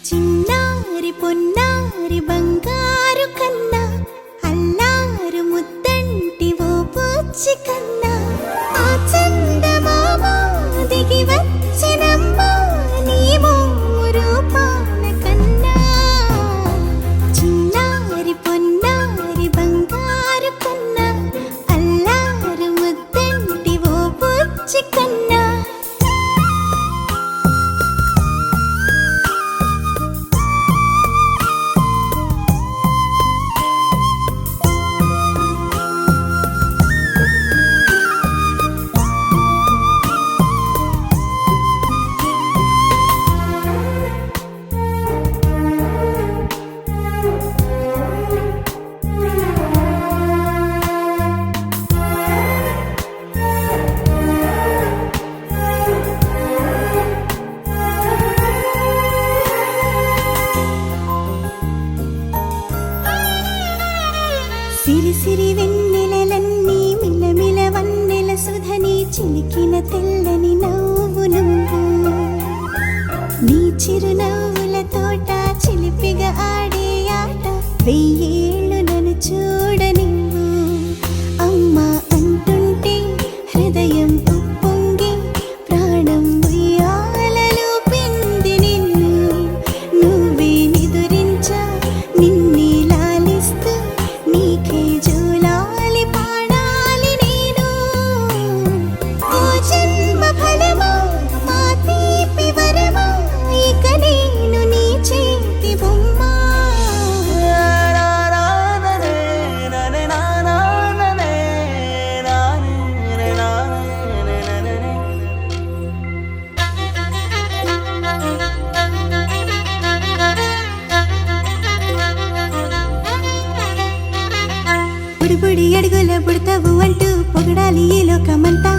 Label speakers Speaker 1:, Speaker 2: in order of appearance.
Speaker 1: చిన్నారి పొన్నారి బంగారు కన్నా అల్లారు ముద్దంటి ఓ బుజ్జి కన్నా ఆ చందమామ దిగి వచ్చినమ్మా నీ మోము రూపాన కన్నా చిన్నారి పొన్నారి బంగారు కన్నా అల్లారు ముద్దంటి ఓ బుజ్జి కన్నా సిరి సిరి వెన్నెలలన్నీ మిలమిల వన్నెల సుధని చిలికిన తెల్లని నవ్వు నువ్వు నీ చిరునవ్వుల తోట చిలిపిగా ఆడే ఆట వెయ్యేళ్ళు నన్ను చూడ నువ్వు అమ్మా అంటుంటే హృదయం ఉప్పొంగి ప్రాణం ఉయ్యాలలో పిండి నిన్ను నువ్వే నిదురించా నిన్నే లాలిస్తూ నీకే జోలాలి పాడాలి నేను ఓ జన్మ ఫలమా మా తీపి వరమా ఇక నేను నీ చేతి బొమ్మ బుడి బుడి అడుగుల పుడతావు అంటూ పొగడాలి ఈ లోకమంతా